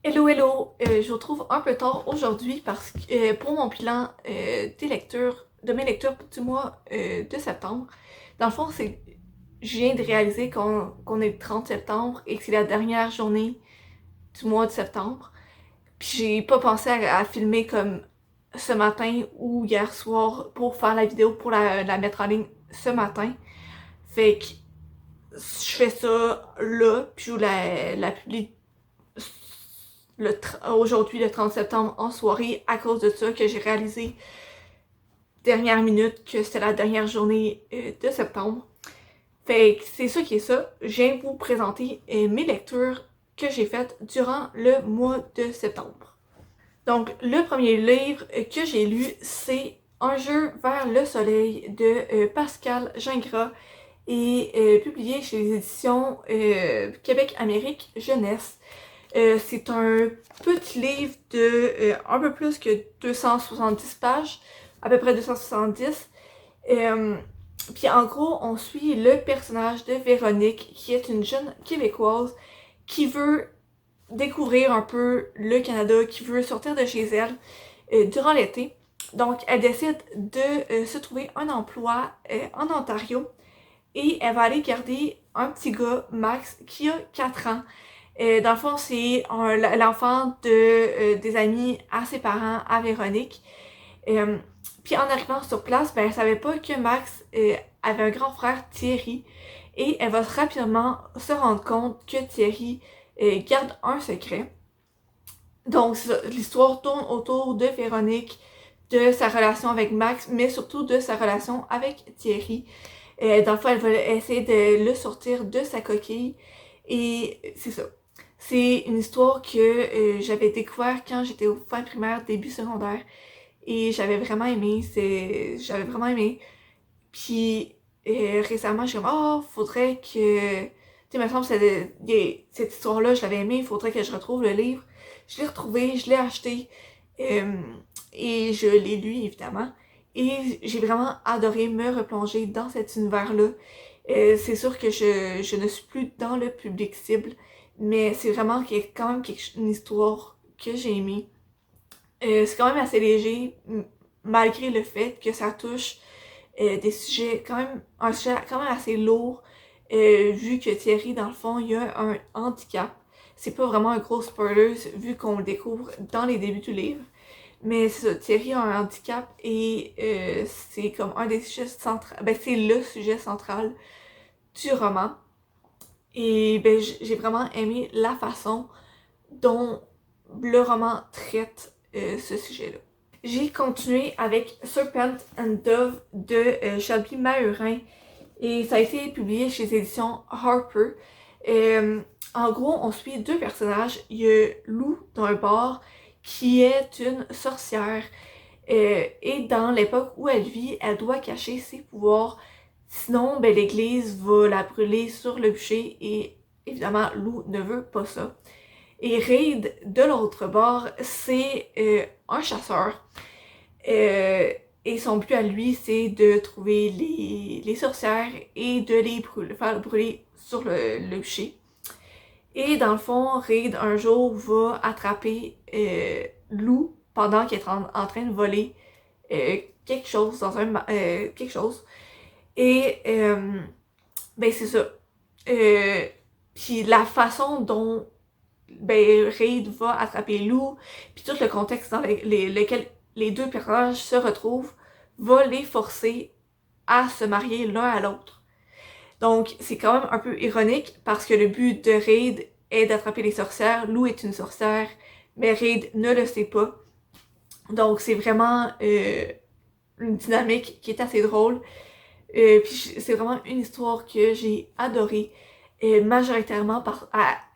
Hello, hello! Je vous trouve un peu tard aujourd'hui parce que pour mon bilan de mes lectures du mois de septembre, dans le fond, je viens de réaliser qu'on est le 30 septembre et que c'est la dernière journée du mois de septembre. Puis j'ai pas pensé à filmer comme ce matin ou hier soir pour faire la vidéo pour la mettre en ligne ce matin. Fait que je fais ça là, puis je vous la publie aujourd'hui, le 30 septembre, en soirée, à cause de ça, que j'ai réalisé dernière minute que c'était la dernière journée de septembre. Fait que c'est ça qui est ça. Je viens vous présenter mes lectures que j'ai faites durant le mois de septembre. Donc, le premier livre que j'ai lu, c'est Un jeu vers le soleil de Pascal Gingras et publié chez les éditions Québec-Amérique Jeunesse. C'est un petit livre de un peu plus que 270 pages, à peu près 270. Puis en gros, on suit le personnage de Véronique, qui est une jeune Québécoise qui veut découvrir un peu le Canada, qui veut sortir de chez elle durant l'été. Donc, elle décide de se trouver un emploi en Ontario et elle va aller garder un petit gars, Max, qui a 4 ans. Dans le fond, c'est l'enfant des amis à ses parents, à Véronique. Euh, Puis en arrivant sur place, ben, elle savait pas que Max avait un grand frère, Thierry, et elle va rapidement se rendre compte que Thierry garde un secret. Donc l'histoire tourne autour de Véronique, de sa relation avec Max, mais surtout de sa relation avec Thierry. Dans le fond, elle va essayer de le sortir de sa coquille, et c'est ça. C'est une histoire que j'avais découvert quand j'étais au fin primaire, début secondaire. Et j'avais vraiment aimé. Puis récemment, je suis comme, oh, faudrait que. Tu sais, il me semble que cette histoire-là, je l'avais aimée, il faudrait que je retrouve le livre. Je l'ai retrouvé, je l'ai acheté. euh, et je l'ai lu, évidemment. Et j'ai vraiment adoré me replonger dans cet univers-là. C'est sûr que je ne suis plus dans le public cible, mais c'est vraiment quand même une histoire que j'ai aimée. C'est quand même assez léger, malgré le fait que ça touche des sujets un sujet quand même assez lourd, vu que Thierry, dans le fond, il a un handicap. C'est pas vraiment un gros spoiler, vu qu'on le découvre dans les débuts du livre. Mais c'est ça, Thierry a un handicap et c'est comme un des sujets centraux, ben c'est le sujet central du roman. Et ben j'ai vraiment aimé la façon dont le roman traite ce sujet-là. J'ai continué avec Serpent and Dove de Shelby Mahurin et ça a été publié chez les éditions Harper. En gros, on suit deux personnages. Il y a Lou d'un bar qui est une sorcière et dans l'époque où elle vit, elle doit cacher ses pouvoirs. Sinon, ben, l'église va la brûler sur le bûcher et évidemment, Lou ne veut pas ça. Et Reid, de l'autre bord, c'est un chasseur. Et son but à lui, c'est de trouver les sorcières et de les faire brûler sur le bûcher. Et dans le fond, Reid, un jour, va attraper Lou pendant qu'elle est en train de voler quelque chose dans quelque chose. Et ben c'est ça. Puis la façon dont ben, Reid va attraper Lou, puis tout le contexte dans lequel les deux personnages se retrouvent, va les forcer à se marier l'un à l'autre. Donc, c'est quand même un peu ironique parce que le but de Reid est d'attraper les sorcières. Lou est une sorcière, mais Reid ne le sait pas. Donc, c'est vraiment une dynamique qui est assez drôle. Puis c'est vraiment une histoire que j'ai adorée, majoritairement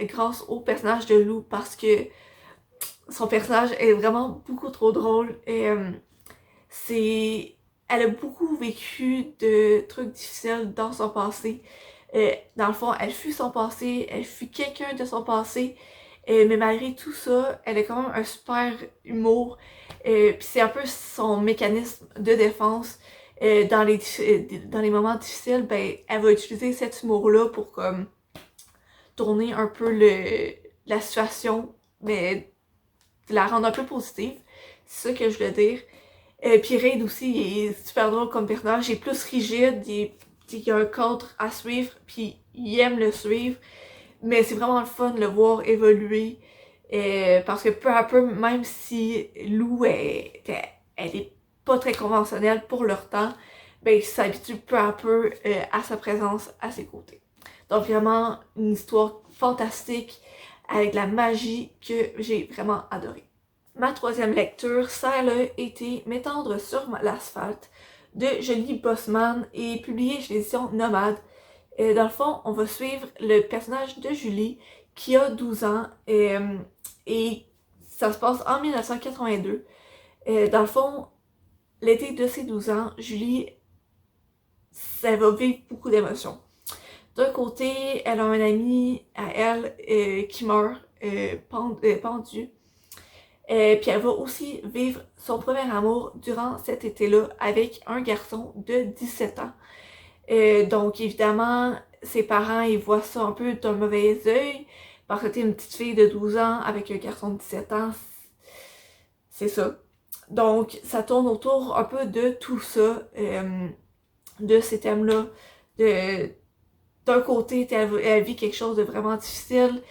grâce au personnage de Lou, parce que son personnage est vraiment beaucoup trop drôle. C'est... Elle a beaucoup vécu de trucs difficiles dans son passé. Dans le fond, elle fut son passé, elle fut quelqu'un de son passé, mais malgré tout ça, elle a quand même un super humour. Puis c'est un peu son mécanisme de défense. Dans les moments difficiles, ben, elle va utiliser cet humour-là pour comme tourner un peu la situation mais de la rendre un peu positive. C'est ça que je voulais dire. Puis Reid aussi, il est super drôle comme personnage. Il est plus rigide, il y a un cadre à suivre, puis il aime le suivre. Mais c'est vraiment le fun de le voir évoluer. Parce que peu à peu, même si Lou elle est pas très conventionnelle pour leur temps, ben ils s'habituent peu à peu à sa présence à ses côtés. Donc vraiment une histoire fantastique avec de la magie que j'ai vraiment adorée. Ma troisième lecture, ça a été M'étendre sur l'asphalte de Julie Bossman et publiée chez l'édition Nomade. Dans le fond, on va suivre le personnage de Julie qui a 12 ans et ça se passe en 1982. Dans le fond, l'été de ses 12 ans, Julie, ça va vivre beaucoup d'émotions. D'un côté, elle a un ami à elle qui meurt pendu. Puis elle va aussi vivre son premier amour durant cet été-là avec un garçon de 17 ans. Donc évidemment, ses parents ils voient ça un peu d'un mauvais œil parce que t'es une petite fille de 12 ans avec un garçon de 17 ans, c'est ça. Donc ça tourne autour un peu de tout ça, de ces thèmes-là. D'un côté, elle vit quelque chose de vraiment difficile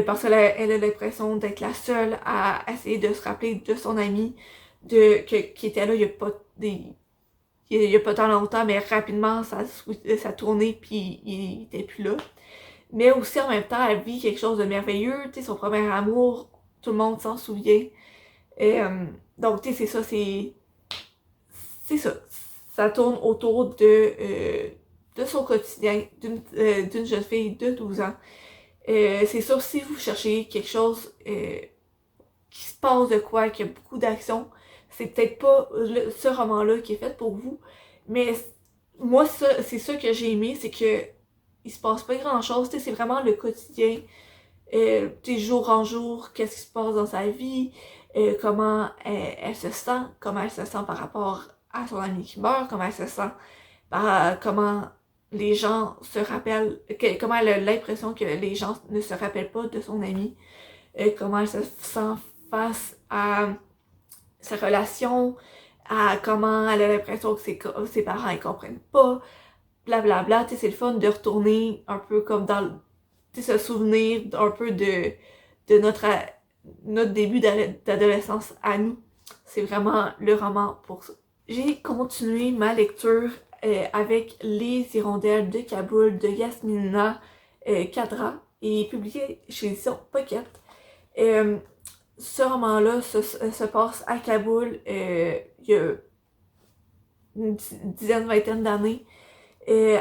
parce qu'elle a l'impression d'être la seule à essayer de se rappeler de son ami qui était là il y a pas tant longtemps, mais rapidement ça a tourné puis il était plus là. Mais aussi en même temps, elle vit quelque chose de merveilleux, tu sais, son premier amour, tout le monde s'en souvient. Donc tu sais, c'est ça. Ça tourne autour de son quotidien d'une jeune fille de 12 ans. C'est sûr, si vous cherchez quelque chose qui se passe de quoi, qui a beaucoup d'action, c'est peut-être pas ce roman-là qui est fait pour vous. Mais moi, c'est ça que j'ai aimé, c'est que il se passe pas grand-chose. C'est vraiment le quotidien, jour en jour, qu'est-ce qui se passe dans sa vie, comment elle se sent, comment elle se sent par rapport à son ami qui meurt, comment elle se sent, comment les gens se rappellent, comment elle a l'impression que les gens ne se rappellent pas de son ami, comment elle se sent face à sa relation, à comment elle a l'impression que ses parents ils comprennent pas, blablabla. Tu sais, c'est le fun de retourner un peu comme dans se souvenir un peu de notre début d'adolescence à nous. C'est vraiment le roman pour ça. J'ai continué ma lecture avec Les Hirondelles de Kaboul de Yasmina Kadra et publié chez l'édition Pocket. Ce roman-là se passe à Kaboul il y a une dizaine, vingtaine d'années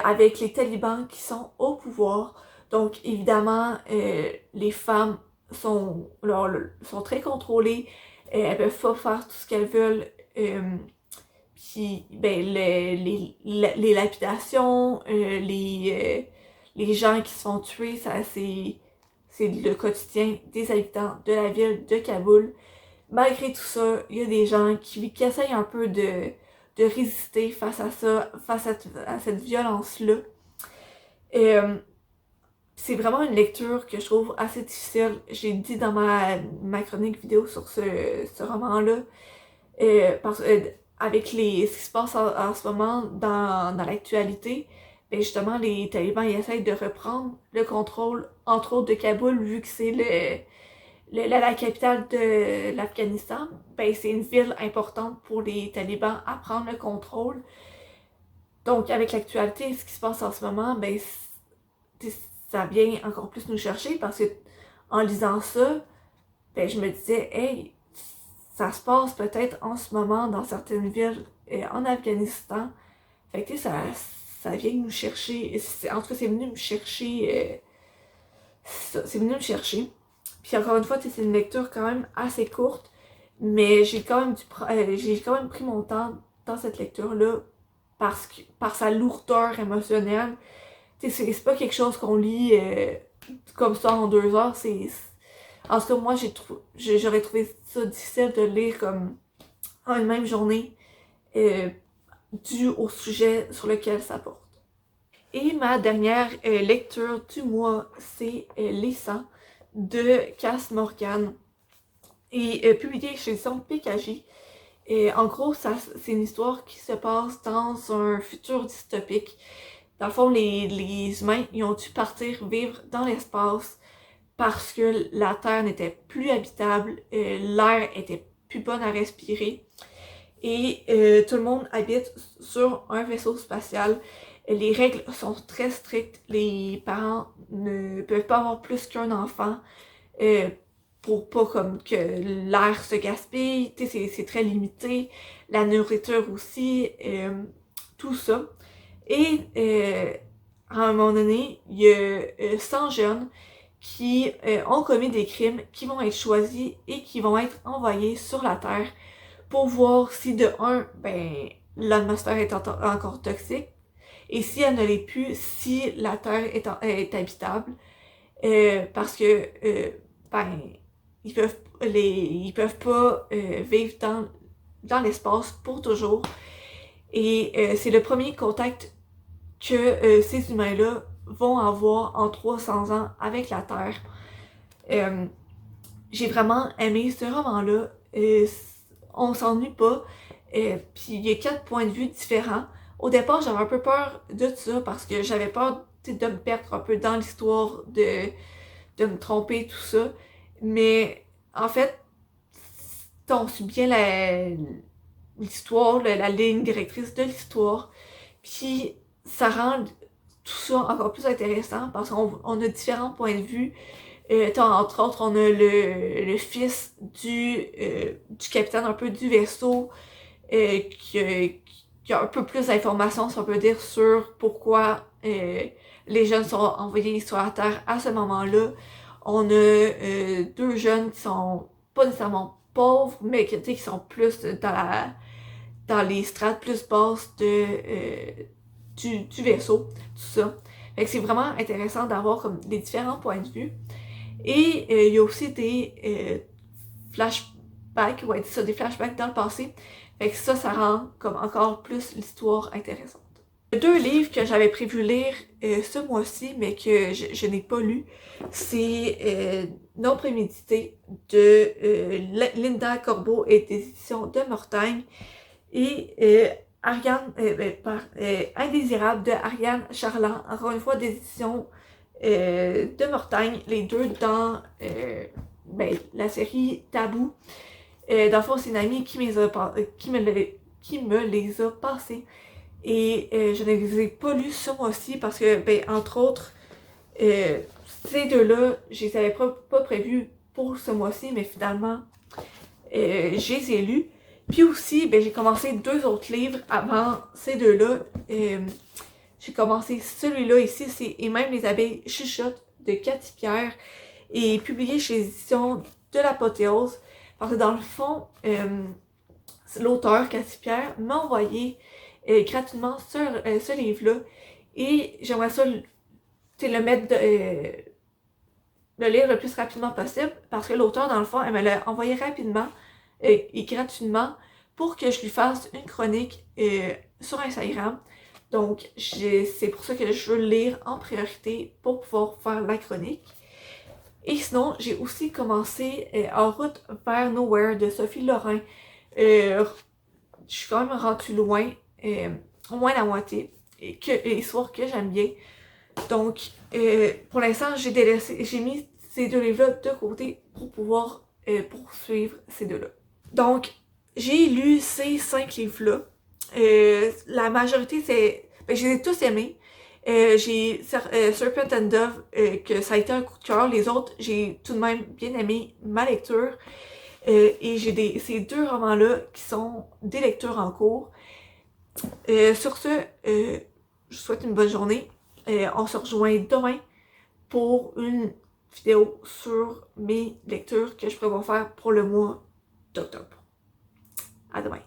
avec les talibans qui sont au pouvoir. Donc évidemment, les femmes sont très contrôlées, elles peuvent pas faire tout ce qu'elles veulent. Puis ben les lapidations, les gens qui se font tuer, ça c'est le quotidien des habitants de la ville de Kaboul. Malgré tout ça, il y a des gens qui essayent un peu de résister face à ça, face à cette violence-là. C'est vraiment une lecture que je trouve assez difficile. J'ai dit dans ma chronique vidéo sur ce roman-là, parce avec ce qui se passe en ce moment dans l'actualité, ben justement, les talibans ils essayent de reprendre le contrôle, entre autres de Kaboul, vu que c'est la capitale de l'Afghanistan. Ben, c'est une ville importante pour les talibans à prendre le contrôle. Donc, avec l'actualité, ce qui se passe en ce moment, ben, ça vient encore plus nous chercher parce que en lisant ça, ben, je me disais, hey, ça se passe peut-être en ce moment dans certaines villes en Afghanistan. Fait que ça vient nous chercher. En tout cas, c'est venu me chercher. C'est venu me chercher. Puis encore une fois, c'est une lecture quand même assez courte, mais j'ai quand même pris mon temps dans cette lecture-là par sa lourdeur émotionnelle. C'est pas quelque chose qu'on lit comme ça en 2 heures. En tout cas, moi, j'aurais trouvé ça difficile de lire comme en une même journée dû au sujet sur lequel ça porte. Et ma dernière lecture du mois, c'est Les 100 de Cass Morgan. et publié chez l'édition PKJ. Et en gros, c'est une histoire qui se passe dans un futur dystopique. Dans le fond, les humains, ils ont dû partir vivre dans l'espace parce que la Terre n'était plus habitable, l'air était plus bon à respirer et tout le monde habite sur un vaisseau spatial. Les règles sont très strictes, les parents ne peuvent pas avoir plus qu'un enfant pour pas comme que l'air se gaspille, c'est très limité, la nourriture aussi, tout ça. Et à un moment donné, il y a 100 jeunes qui ont commis des crimes, qui vont être choisis et qui vont être envoyés sur la Terre pour voir si de un, ben, l'atmosphère est encore toxique et si elle ne l'est plus, si la Terre est habitable. Parce que ben, ils peuvent pas vivre dans l'espace pour toujours. Et c'est le premier contact que ces humains-là vont avoir en 300 ans avec la Terre. J'ai vraiment aimé ce roman-là. On s'ennuie pas. Puis il y a 4 points de vue différents. Au départ, j'avais un peu peur de ça parce que j'avais peur de me perdre un peu dans l'histoire, de me tromper, tout ça. Mais en fait, on suit bien l'histoire, la ligne directrice de l'histoire. Puis ça rend tout ça encore plus intéressant parce qu'on a différents points de vue. Entre autres, on a le fils du capitaine un peu du vaisseau qui a un peu plus d'informations, si on peut dire, sur pourquoi les jeunes sont envoyés sur la Terre à ce moment-là. On a 2 jeunes qui sont pas nécessairement pauvres, mais qui sont plus dans les strates plus basses du vaisseau, tout ça. Fait que c'est vraiment intéressant d'avoir comme des différents points de vue. Et il y a aussi des flashbacks, ouais, ça, des flashbacks dans le passé. Fait que ça rend comme encore plus l'histoire intéressante. 2 livres que j'avais prévu lire ce mois-ci, mais que je n'ai pas lu, c'est Non prémédité de Linda Corbeau et des éditions de Mortagne et Indésirable de Ariane Charland, encore une fois des éditions de Mortagne, les deux dans la série Tabou. Dans le fond, c'est une amie qui me les a passés. Et je ne les ai pas lus ce mois-ci parce que, entre autres, ces deux-là, je les avais pas prévus pour ce mois-ci, mais finalement, je les ai lus. Puis aussi, j'ai commencé 2 autres livres avant ces deux-là. J'ai commencé celui-là ici, c'est Et même les abeilles chuchotent de Cathy Pierre, et publié chez les éditions de l'Apothéose. Parce que dans le fond, l'auteur, Cathy Pierre, m'a envoyé gratuitement ce livre-là. Et j'aimerais ça le lire le plus rapidement possible. Parce que l'auteur, dans le fond, elle me l'a envoyé rapidement et gratuitement pour que je lui fasse une chronique sur Instagram. Donc, c'est pour ça que je veux le lire en priorité pour pouvoir faire la chronique. Et sinon, j'ai aussi commencé En route vers Nowhere de Sophie Lorrain. Je suis quand même rendue loin, au moins la moitié, et histoire que j'aime bien. Donc, pour l'instant, j'ai mis ces 2 livres-là de côté pour pouvoir poursuivre ces 2-là. Donc, j'ai lu ces 5 livres-là. La majorité, je les ai tous aimés. J'ai Serpent and Dove, que ça a été un coup de cœur. Les autres, j'ai tout de même bien aimé ma lecture. Et j'ai ces 2 romans-là qui sont des lectures en cours. Sur ce, je vous souhaite une bonne journée. On se rejoint demain pour une vidéo sur mes lectures que je prévois faire pour le mois d'octobre. À demain.